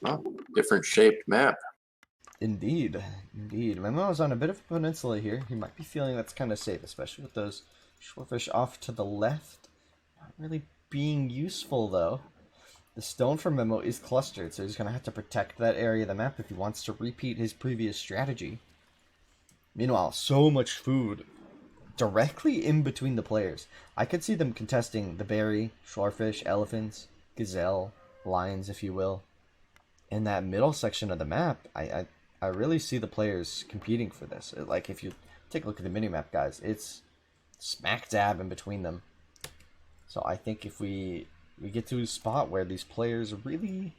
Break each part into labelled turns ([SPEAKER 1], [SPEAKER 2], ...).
[SPEAKER 1] Oh, different shaped map.
[SPEAKER 2] Indeed, indeed. Memo is on a bit of a peninsula here. He might be feeling that's kind of safe, especially with those shorefish off to the left. Not really being useful, though. The stone for Memo is clustered, so he's going to have to protect that area of the map if he wants to repeat his previous strategy. Meanwhile, so much food directly in between the players. I could see them contesting the berry, shorefish, elephants, gazelle, lions, if you will. In that middle section of the map, I really see the players competing for this. Like, if you take a look at the minimap, guys, it's smack dab in between them. So I think if we get to a spot where these players really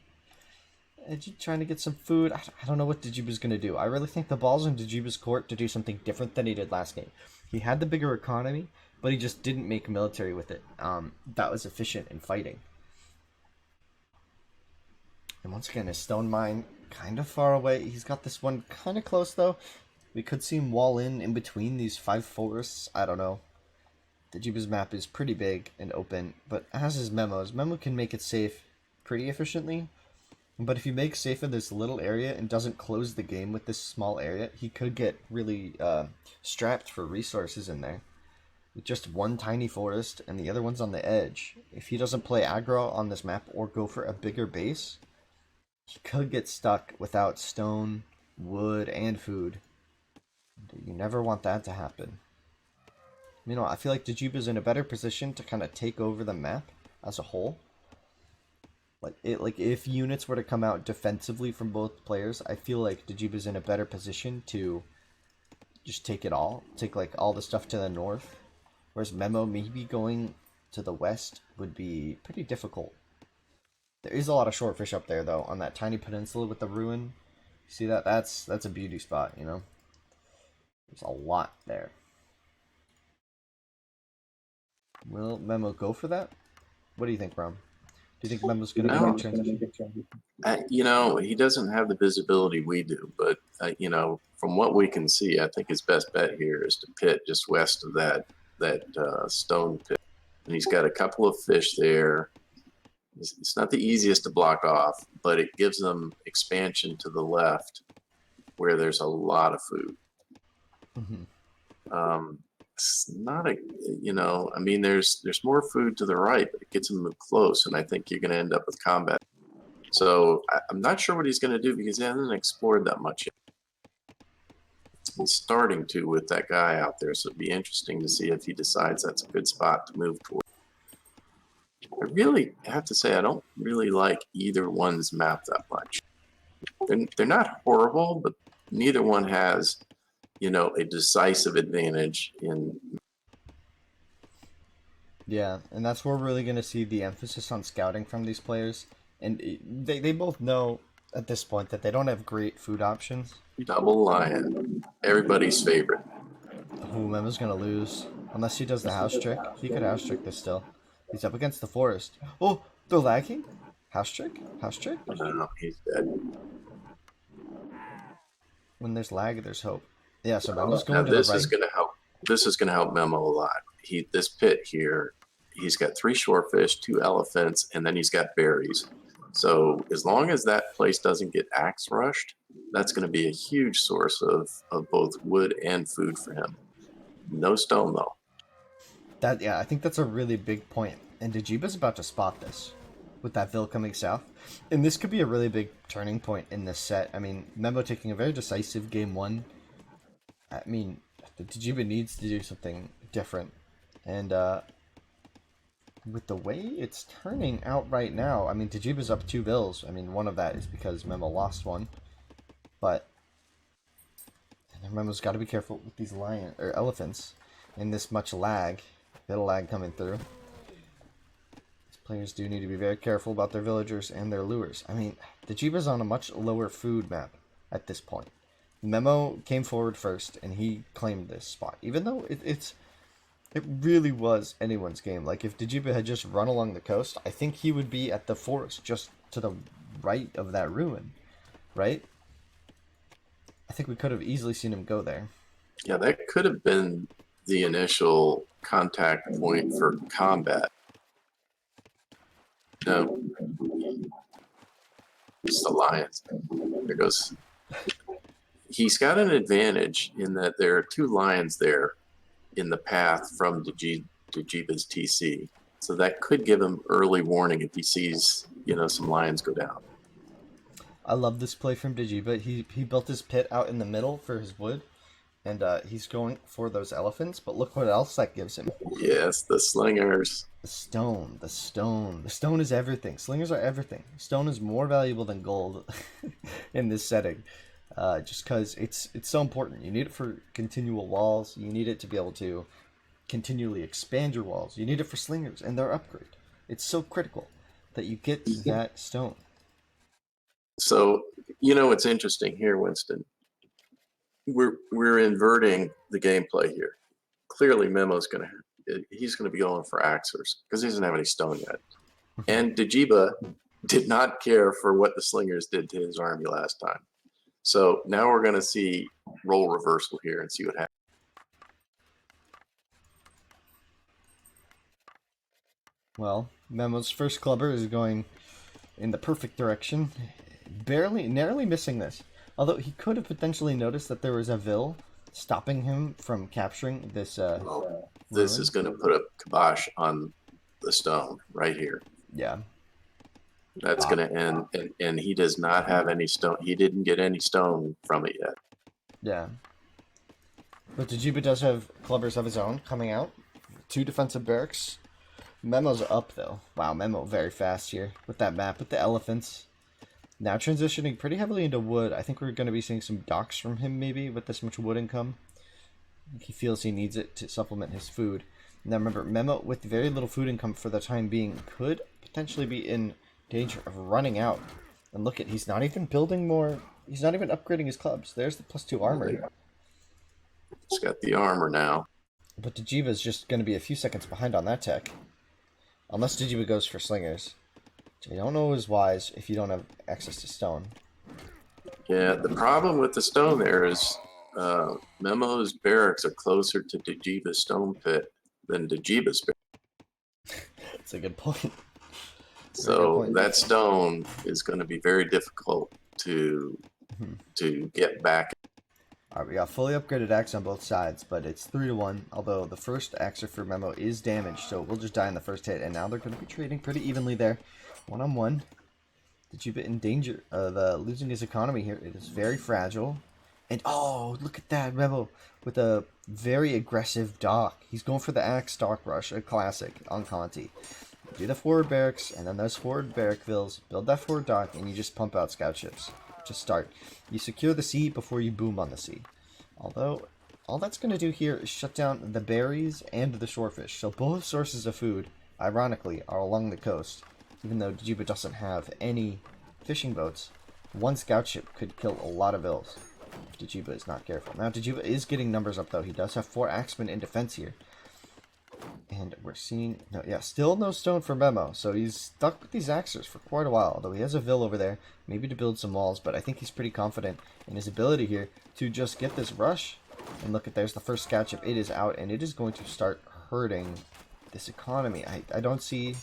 [SPEAKER 2] trying to get some food, I don't know what Dajiba's going to do. I really think the ball's in Dajiba's court to do something different than he did last game. He had the bigger economy, but he just didn't make military with it. That was efficient in fighting. And once again, his stone mine kind of far away. He's got this one kind of close though. We could see him wall in between these five forests. I don't know. The Jeeba's map is pretty big and open, but as is Memo's. Memo can make it safe pretty efficiently. But if he makes safe in this little area and doesn't close the game with this small area, he could get really strapped for resources in there. With just one tiny forest and the other one's on the edge. If he doesn't play aggro on this map or go for a bigger base, he could get stuck without stone, wood, and food. You never want that to happen. You know, I feel like Dajiba's in a better position to kind of take over the map as a whole. Like if units were to come out defensively from both players, I feel like Dajiba's in a better position to just take it all, take like all the stuff to the north, whereas Memo maybe going to the west would be pretty difficult. There is a lot of short fish up there though, on that tiny peninsula with the ruin. See that? That's a beauty spot, you know. There's a lot there. Will Memo go for that? What do you think, Brom? Do you think Memo's going to make a
[SPEAKER 1] No,
[SPEAKER 2] transition?
[SPEAKER 1] he doesn't have the visibility we do, but from what we can see, I think his best bet here is to pit just west of that stone pit, and he's got a couple of fish there. It's not the easiest to block off, but it gives them expansion to the left, where there's a lot of food.
[SPEAKER 2] Mm-hmm.
[SPEAKER 1] It's not I mean, there's more food to the right, but it gets them close, and I think you're going to end up with combat. So I'm not sure what he's going to do because he hasn't explored that much yet. He's starting to with that guy out there, so it'd be interesting to see if he decides that's a good spot to move toward. I really have to say I don't really like either one's map that much. They're not horrible, but neither one has, a decisive advantage in.
[SPEAKER 2] Yeah, and that's where we're really going to see the emphasis on scouting from these players. And they both know at this point that they don't have great food options.
[SPEAKER 1] Double lion, everybody's favorite.
[SPEAKER 2] Who Memo's going to lose. Unless he does the house trick. He could house trick this still. He's up against the forest. Oh, they're lagging? House trick? House trick?
[SPEAKER 1] No, he's dead.
[SPEAKER 2] When there's lag, there's hope. Yeah, so Memo's
[SPEAKER 1] Now
[SPEAKER 2] going to the
[SPEAKER 1] this is
[SPEAKER 2] right.
[SPEAKER 1] going to help. This is going to help Memo a lot. This pit here, he's got 3 shorefish, 2 elephants, and then he's got berries. So as long as that place doesn't get axe rushed, that's going to be a huge source of both wood and food for him. No stone though.
[SPEAKER 2] Yeah, I think that's a really big point. And Dajiba's about to spot this with that Vil coming south. And this could be a really big turning point in this set. I mean, Memo taking a very decisive game one. I mean, the Dajiba needs to do something different. And with the way it's turning out right now, I mean, Dajiba's up 2 Vils. I mean, one of that is because Memo lost one. But Memo's got to be careful with these lion or elephants and this much lag. Bit of lag coming through. Players do need to be very careful about their villagers and their lures. I mean, the Jeeba's on a much lower food map at this point. Memo came forward first, and he claimed this spot. Even though it really was anyone's game. Like, if Dajiba had just run along the coast, I think he would be at the forest just to the right of that ruin, right? I think we could have easily seen him go there.
[SPEAKER 1] Yeah, that could have been the initial contact point for combat. No, It's the Lions. There goes. He's got an advantage in that there are 2 lions there in the path from Dajiba's TC. So that could give him early warning if he sees, some lions go down.
[SPEAKER 2] I love this play from Dajiba. He built his pit out in the middle for his wood, and he's going for those elephants. But look what else that gives him.
[SPEAKER 1] Yes, the slingers.
[SPEAKER 2] The stone. The stone is everything. Slingers are everything. Stone is more valuable than gold in this setting. Just because it's so important. You need it for continual walls. You need it to be able to continually expand your walls. You need it for slingers and their upgrade. It's so critical that you get that stone.
[SPEAKER 1] So, what's interesting here, Winston? We're inverting the gameplay here. Clearly, he's gonna be going for Axers because he doesn't have any stone yet. And Dajiba did not care for what the slingers did to his army last time. So now we're gonna see role reversal here and see what happens.
[SPEAKER 2] Well, Memo's first clubber is going in the perfect direction. Narrowly missing this. Although he could have potentially noticed that there was a Vil stopping him from capturing this.
[SPEAKER 1] This is going to put a kibosh on the stone right here.
[SPEAKER 2] Yeah.
[SPEAKER 1] That's going to end, and he does not have any stone. He didn't get any stone from it yet.
[SPEAKER 2] Yeah. But Dajiba does have clubbers of his own coming out. 2 defensive barracks. Memo's up, though. Wow, Memo very fast here with that map, with the elephants. Now transitioning pretty heavily into wood. I think we're going to be seeing some docks from him, maybe, with this much wood income. He feels he needs it to supplement his food. Now remember, Memo, with very little food income for the time being, could potentially be in danger of running out. And look at, he's not even building more. He's not even upgrading his clubs. There's the +2 armor.
[SPEAKER 1] He's got the armor now.
[SPEAKER 2] But Dajiba's just going to be a few seconds behind on that tech. Unless Dajiba goes for slingers. Which I don't know is wise if you don't have access to stone.
[SPEAKER 1] Yeah, the problem with the stone there is Memo's barracks are closer to Dajiba's stone pit than Dajiba's barracks.
[SPEAKER 2] That's a good point.
[SPEAKER 1] So that stone is going to be very difficult to get back.
[SPEAKER 2] Alright, we got fully upgraded axe on both sides, but it's 3-1, although the first axer for Memo is damaged, so we'll just die in the first hit, and now they're going to be trading pretty evenly there. 1-on-1. Dajiba in danger of losing his economy here. It is very fragile. And, oh, look at that, Memo, with a very aggressive dock. He's going for the axe dock rush, a classic on Conti. Do the forward barracks, and then those forward barrack vills, build that forward dock, and you just pump out scout ships. Just start. You secure the sea before you boom on the sea. Although, all that's going to do here is shut down the berries and the shorefish. So both sources of food, ironically, are along the coast. Even though Dajiba doesn't have any fishing boats, one scout ship could kill a lot of vills if Dajiba is not careful. Now, Dajiba is getting numbers up, though. He does have 4 axemen in defense here. And we're seeing... still no stone for Memo. So he's stuck with these axers for quite a while. Although he has a Vil over there, maybe to build some walls. But I think he's pretty confident in his ability here to just get this rush. And look at, there's the first scout ship. It is out, and it is going to start hurting this economy. I don't see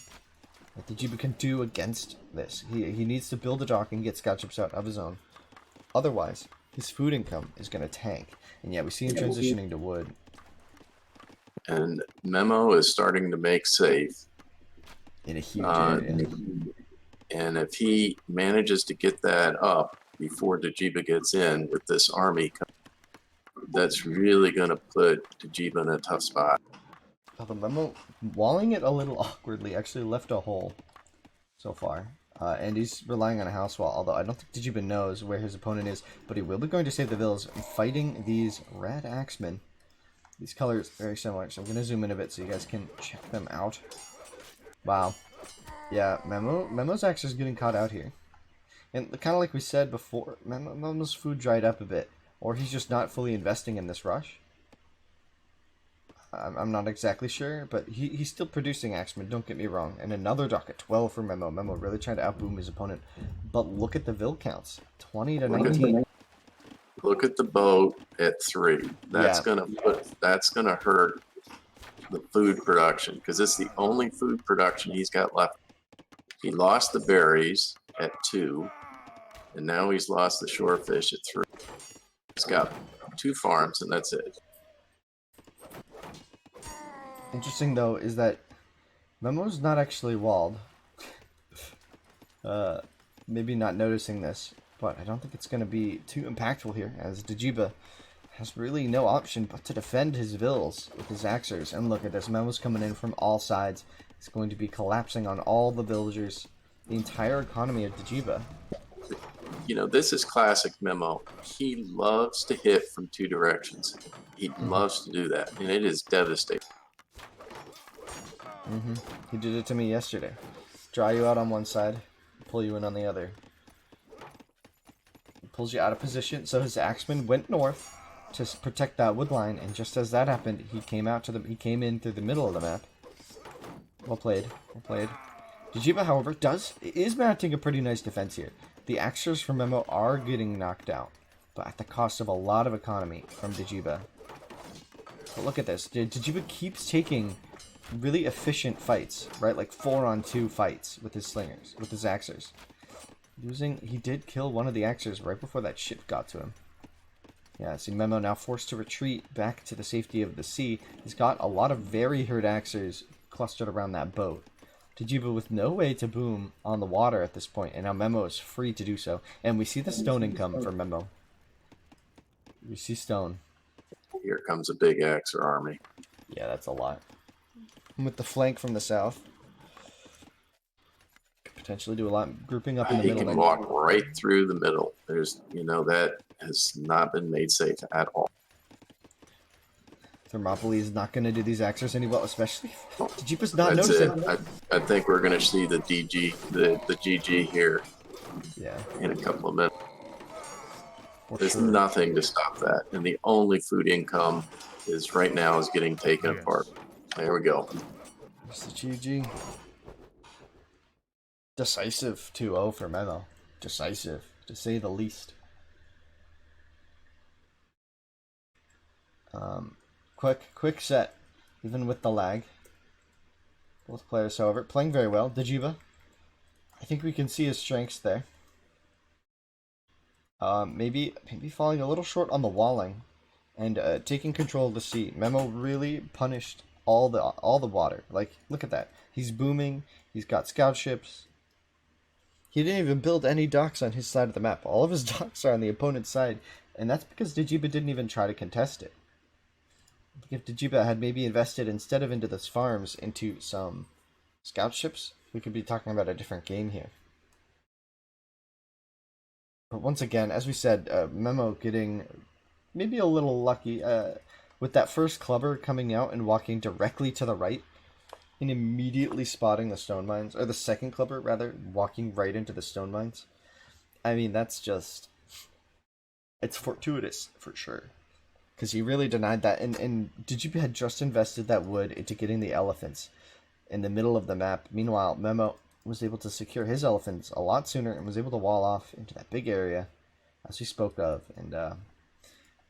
[SPEAKER 2] what Dajiba can do against this. He needs to build a dock and get scout ships out of his own. Otherwise, his food income is going to tank. And yeah, we see him transitioning to wood.
[SPEAKER 1] And Memo is starting to make safe.
[SPEAKER 2] In a huge area.
[SPEAKER 1] And if he manages to get that up before Dajiba gets in with this army, that's really going to put Dajiba in a tough spot.
[SPEAKER 2] Although Memo, walling it a little awkwardly, actually left a hole so far. And he's relying on a house wall, although I don't think Dajiba knows where his opponent is. But he will be going to save the vills, fighting these red axemen. These colors very similar, so I'm going to zoom in a bit so you guys can check them out. Wow. Yeah, Memo's actually getting caught out here. And kind of like we said before, Memo's food dried up a bit. Or he's just not fully investing in this rush. I'm not exactly sure, but he's still producing axemen, don't get me wrong. And another dock at 12 for Memo. Memo really trying to outboom his opponent. But look at the Vil counts. 20 to 19.
[SPEAKER 1] Look at the boat at 3. That's gonna hurt the food production because it's the only food production he's got left. He lost the berries at 2. And now he's lost the shorefish at 3. He's got 2 farms, and that's it.
[SPEAKER 2] Interesting, though, is that Memo's not actually walled. Maybe not noticing this, but I don't think it's going to be too impactful here, as Dajiba has really no option but to defend his vills with his axers. And look at this, Memo's coming in from all sides. He's going to be collapsing on all the villagers, the entire economy of Dajiba.
[SPEAKER 1] You know, this is classic Memo. He loves to hit from 2 directions. He loves to do that, and it is devastating.
[SPEAKER 2] He did it to me yesterday. Draw you out on one side, pull you in on the other. He pulls you out of position, so his axeman went north to protect that wood line, and just as that happened, he came in through the middle of the map. Well played, well played. Dajiba, however, is mounting a pretty nice defense here. The axers from Memo are getting knocked out, but at the cost of a lot of economy from Dajiba. But look at this. Dajiba keeps taking really efficient fights, right? Like 4-on-2 fights with his slingers, with his axers. He did kill one of the axers right before that ship got to him. Yeah, see, Memo now forced to retreat back to the safety of the sea. He's got a lot of very hurt axers clustered around that boat. Dajiba with no way to boom on the water at this point, and now Memo is free to do so. And we see the stone income for Memo. We see stone.
[SPEAKER 1] Here comes a big axer army.
[SPEAKER 2] Yeah, that's a lot. And with the flank from the south, could potentially do a lot grouping up in the middle.
[SPEAKER 1] He can walk right through the middle. There's, that has not been made safe at all.
[SPEAKER 2] Thermopylae is not going to do these axers any well, especially Dajiba's not
[SPEAKER 1] That's
[SPEAKER 2] noticing.
[SPEAKER 1] it. I think we're going to see the GG here.
[SPEAKER 2] Yeah.
[SPEAKER 1] In a couple of minutes. There's
[SPEAKER 2] sure.
[SPEAKER 1] Nothing to stop that, and the only food income is right now is getting taken apart. There we go.
[SPEAKER 2] There's the GG. Decisive 2-0 for Memo. Decisive, to say the least. Quick set, even with the lag. Both players, however, playing very well. Dajiba, I think we can see his strengths there. Maybe falling a little short on the walling, and taking control of the sea. Memo really punished all the water. Like, look at that. He's booming. He's got scout ships. He didn't even build any docks on his side of the map. All of his docks are on the opponent's side, and that's because Dajiba didn't even try to contest it. If Dajiba had maybe invested, instead of into those farms, into some scout ships, we could be talking about a different game here. But once again, as we said, Memo getting maybe a little lucky with that first clubber coming out and walking directly to the right and immediately spotting the stone mines, or the second clubber, rather, walking right into the stone mines. I mean, that's just... it's fortuitous, for sure. Because he really denied that, and Dajiba had just invested that wood into getting the elephants in the middle of the map. Meanwhile, Memo was able to secure his elephants a lot sooner and was able to wall off into that big area, as we spoke of, and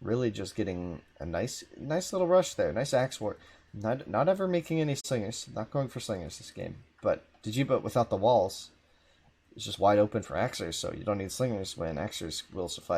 [SPEAKER 2] really just getting a nice little rush there, nice axe war. Not ever making any slingers, not going for slingers this game, but Dajiba without the walls is just wide open for axers, so you don't need slingers when axers will suffice.